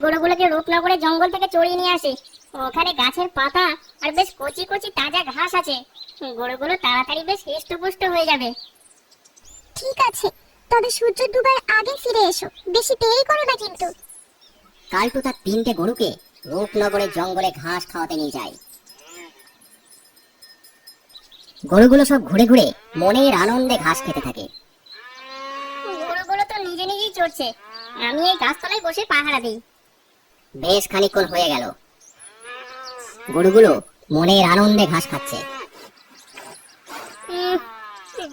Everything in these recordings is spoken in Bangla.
গরুগুলোকে রূপনগরে জঙ্গল থেকে চড়িয়ে নিয়ে আসি। ওখানে গাছের পাতা আর বেশ কচি কচি তাজা ঘাস আছে। গরুগুলো তাড়াতাড়ি বেশ হৃষ্টপুষ্ট হয়ে যাবে। ঠিক আছে, তবে সূর্য ডুবার আগে ফিরে এসো, বেশি দেরি করো না কিন্তু। কালটু তার 3টে গরুকে রূপনগরের জঙ্গলে ঘাস খাওয়াতে নিয়ে যায়। গরুগুলো সব ঘুরে ঘুরে মনের আনন্দে ঘাস খেতে থাকে। গরুগুলো তো নিজে নিজেই চড়ছে, আমি এই গাছতলায় বসে পাহারা দিই। বেশ খানিকক্ষণ হয়ে গেল, গরুগুলো মনের আনন্দে ঘাস খাচ্ছে।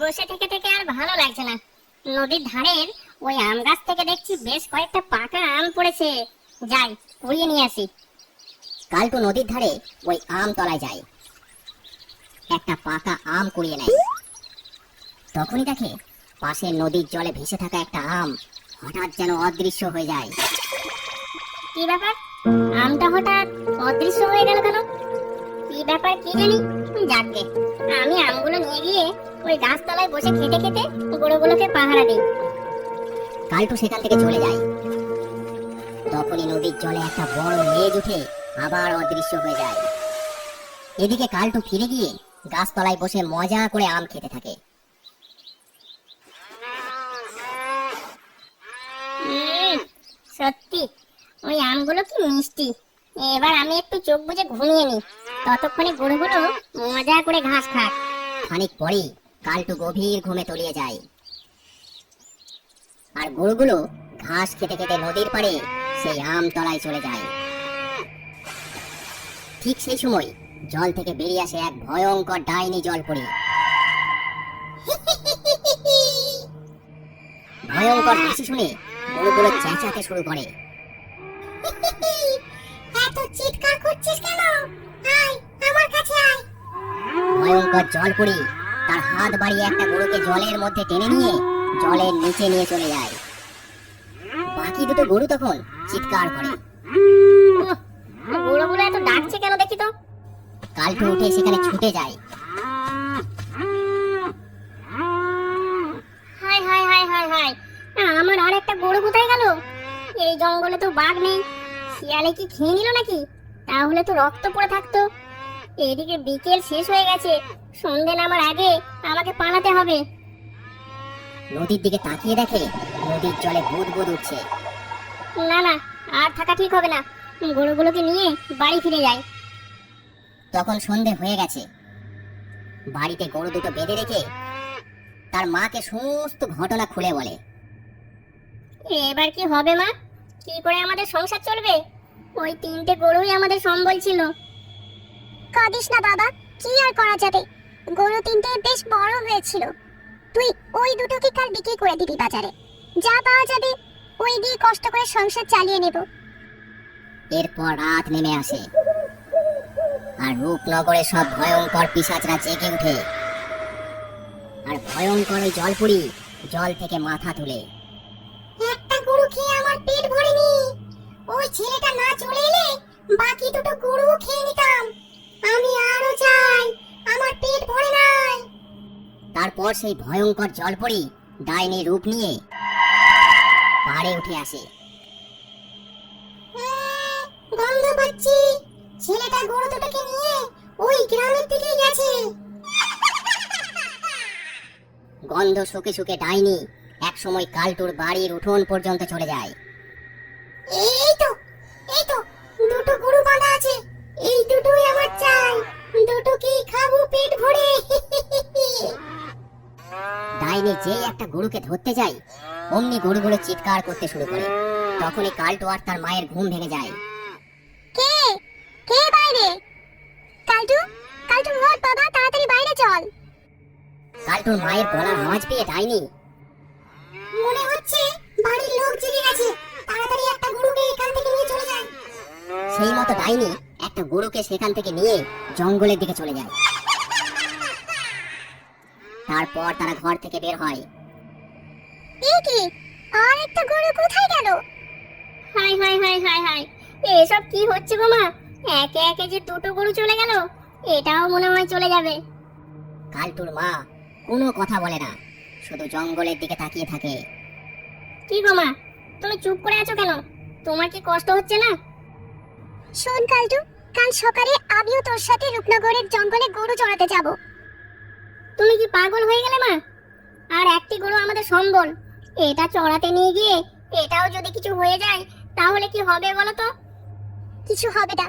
বসে থেকে থেকে আর ভালো লাগছে না। নদীর ধারের ওই আম গাছ থেকে দেখছি বেশ কয়েকটা পাকা আম পড়েছে, যাই কুড়িয়ে নিয়ে আসি। কালটু নদীর ধারে ওই আম তলায় যায়, একটা পাকা আম কুড়িয়ে নেয়। তখনই দেখে পাশের নদীর জলে ভেসে থাকা একটা আম হঠাৎ যেন অদৃশ্য হয়ে যায়। কি ব্যাপার, আমটা হঠাৎ অদৃশ্য হয়ে গেল কেন? কি ব্যাপার কি জানি। যাকগে, আমি আমগুলো নিয়ে গিয়ে ওই গাছতলায় বসে খেতে খেতে গরুগুলোকে পাহারা দিই। কালটু সেখান থেকে চলে যায়। তখনই নদীর জলে একটা বড় লেজ উঠে আবার অদৃশ্য হয়ে যায়। এদিকে কালটু ফিরে গিয়ে গাছতলায় বসে মজা করে আম খেতে থাকে। সত্যি ওই আমগুলো কি মিষ্টি। এবার আমি একটু চোখ বুজে ঘুমিয়ে নি, ততক্ষণে গরুগুলো মজা করে ঘাস খাক। খানিক পরেই কালটু গভীর ঘুমে তলিয়ে যায়, আর গরুগুলো ঘাস খেতে খেতে নদীর পাড়ে সেই আম তলায় চলে যায়। ঠিক সেই সময় জল থেকে বেরিয়ে আসে এক ভয়ঙ্কর ডাইনি জলপরি। ভয়ঙ্কর হাসি শুনে গরুগুলো চেঁচাতে শুরু করে। এত চিৎকার করছিস কেন? আয় আমার কাছে আয়। ভয়ঙ্কর জলপরি তার হাত বাড়িয়ে একটা গরুকে জলের মধ্যে টেনে নিয়ে জলের নিচে নিয়ে চলে যায়। বাকি দুটো গরু তখন চিৎকার করে। গরুগুলো এত ডাকছে কেন দেখি তো। কালটু উঠে সেখানে ছুটে যায়। High high high high high, আমার আর একটা গরু কোথায় গেল? এই জঙ্গলে তো বাঘ নেই, শিয়ালে কি খেয়ে নিল নাকি? তাহলে তো রক্ত পড়ে থাকতো। এদিকে বিকেল শেষ হয়ে গেছে, সন্ধে নামার আগে আমাকে পালাতে হবে। নদীর দিকে তাকিয়ে দেখে নদীর জলে বুদ বুদ উঠছে। না না, আর থাকা ঠিক হবে না, গরুগুলোকে নিয়ে বাড়ি ফিরে যাই। তখন সন্ধে হয়ে গেছে। বাড়িতে গরু দুটো বেঁধে রেখে তার মাকে সমস্ত ঘটনা খুলে বলে। এবার কি হবে মা? কি করে আমাদের সংসার চলবে? ওই 3টে গরুই আমাদের সম্বল ছিল। কাঁদিস না বাবা, কি আর করা যাবে। গরু 3টে বেশ বড় হয়েছিল, তুই ওই দুটোকে কাল বিক্রি করে দিবি বাজারে। যা পাওয়া যাবে ওই দিয়ে কষ্ট করে সংসার চালিয়ে নেব। এরপর রাত নেমে আসে, আর রূপনগরে সব ভয়ঙ্কর পিশাচরা জেগে ওঠে। আর ভয়ঙ্কর ওই জলপুরি জল থেকে মাথা তুলে। একটা গরু খেয়ে আমার পেট ভরেনি, ওই ছেলেটা না চলে এলে বাকি দুটো গরু খেয়ে নিতাম। আমি আরো চাই, আমার পেট ভরে নাই। তারপর সেই ভয়ঙ্কর জলপরি ডাইনি রূপ নিয়ে পাড়ে উঠে আসে। গন্ধ পাচ্ছি, ছেলেটা গরু দুটোকে নিয়ে ওই গ্রামের দিকে গেছে। গন্ধ শুকে শুকে ডাইনি এক সময় কালটুর বাড়ির উঠোন পর্যন্ত চলে যায়। এই তো দুটো গরু বাঁধা আছে, এই দুটোই আমার চাই, দুটোকেই খাবো পেট ভরে। ডাইনি যেই একটা গরুকে ধরতে যায়, অমনি গরুগুলো চিৎকার করতে শুরু করে। তখনই কালটু আর তার মায়ের ঘুম ভেঙে যায়। কে কে বাইরে? কালটু, কালটু ওঠ বাবা, তাড়াতাড়ি বাইরে চল। কালটুর মায়ের গলার আওয়াজ পেয়ে ডাইনি মনে হচ্ছে বাড়ির লোক জেগে গেছে, তাড়াতাড়ি একটা গরুকে এখান থেকে নিয়ে চলে যায়। সেই মতো ডাইনি একটা গরুকে সেখান থেকে নিয়ে জঙ্গলের দিকে চলে যায়। তারপর তারা ঘর থেকে বের হয়। এই কি, আর একটা গরু কোথায় গেল? High high high high high, এসব কি হচ্ছে গো মা? একে একে যে 2টো গরু চলে গেল, এটাও মনে হয় চলে যাবে। কালটুর মা কোনো কথা বলে না, শুধু জঙ্গলের দিকে তাকিয়ে থাকে। কি গো মা, তুমি চুপ করে আছো কেন? তোমার কি কষ্ট হচ্ছে না? শোন কালটু, কাল সকালে আমিও তোর সাথে রূপনগরের জঙ্গলে গরু চড়াতে যাব। তুমি কি পাগল হয়ে গেলে মা? আর একটি গরু আমাদের সম্বল, এটা চড়াতে নিয়ে গিয়ে এটাও যদি কিছু হয়ে যায় তাহলে কি হবে বলো তো? কিছু হবে না,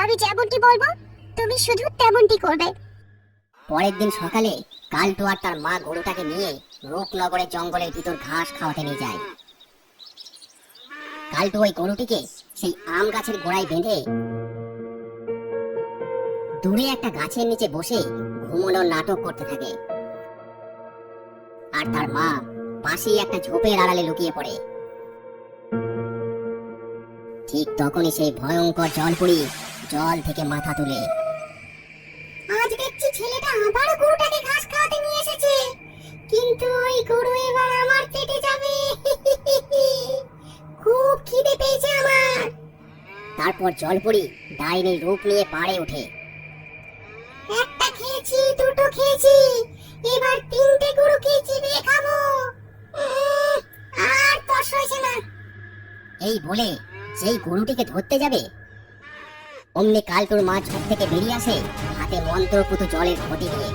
আমি যেমনটি বলবো তুমি শুধু তেমনটি করবে। পরের দিন সকালে কালটু আর তার মা গরুটাকে নিয়ে রূপনগরের জঙ্গলের ভিতর ঘাস খাওয়াতে নিয়ে যায়। কালটু ওই গরুটিকে সেই আম গাছের গোড়ায় বেঁধে দূরে একটা গাছের নিচে বসে ঘুমানোর নাটক করতে থাকে। আর তার মা পাশেই একটা ঝোপের আড়ালে লুকিয়ে পড়ে। ঠিক তখনই সেই ভয়ঙ্কর জলপুরি জল থেকে মাথা তুলে। আজ দেখছি ছেলেটা আবার গরুটাকে ঘাস খাওয়াতে নিয়ে এসেছে, কিন্তু ওই গরু এবার আমার পেটে যাবে। খুব খিদে পেয়েছে আমার। তারপর জলপুরি ডাইনির রূপ নিয়ে পাড়ে ওঠে। একটা খেয়েছি, দুটো খেয়েছি, এবার তিনটে গরুকে চিবিয়ে খাবো। আর তস হয়েছে না। এই বলে যেই গরুটিকে ধরতে যাবে অমনি কালটুর মা ঝোপ থেকে বেরিয়ে আসে হাতে মন্ত্রপুত জলের ঘটি নিয়ে।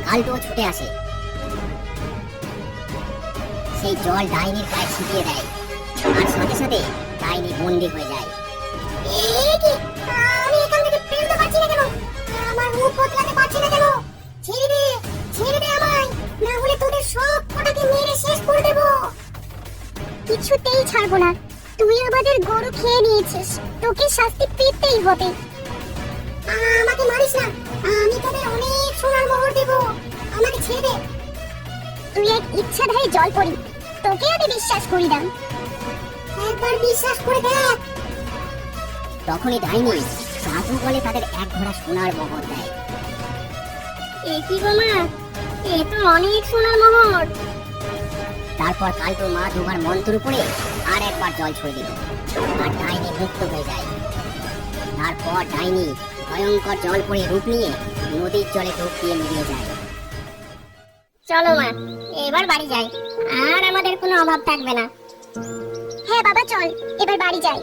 কালটুও ছুটে আসে, সেই জল ডাইনির গায়ে ছিটিয়ে দেয় আর সাথে সাথে ডাইনি বন্দি হয়ে যায়। এই কি, আমি এখান থেকে বেরোতে পারছি না কেন? আমার মুখ বদলাতে পারছি না কেন? ছেড়ে দে আমায়, না হলে তোদের সব কটাকে মেরে শেষ করে দেব। কিছুতেই ছাড়বো না। তুই আমাদের গরু খেয়ে নিয়েছিস, তোকে শাস্তি পেতেই হবে। আমাকে মারিস না, আমি তোদের অনেক সোনার মোহর দেব। আমাকে ছেড়ে দে। তুই এক ইচ্ছাধারী জলপরি, তোকে আমি বিশ্বাস করি না। একবার বিশ্বাস করে দেখ। তখনই ডাইনি জাদু বলে তাদের এক ঘোড়া সোনার মোহর দেয়। এ কি গো মা, এ তো অনেক সোনার মোহর। তারপর কালটুর মা দুবার মন্ত্র পড়ে আর একবার জল ছুঁয়ে দিল আর ডাইনি মুক্ত হয়ে যায়। তারপর ডাইনি ভয়ঙ্কর জল পড়ে রূপ নিয়ে নদীর জলে ডুব দিয়ে মিলিয়ে যায়। চলো মা, এবার বাড়ি যাই, আর আমাদের কোনো অভাব থাকবে না। হ্যাঁ বাবা, চল এবার বাড়ি যাই।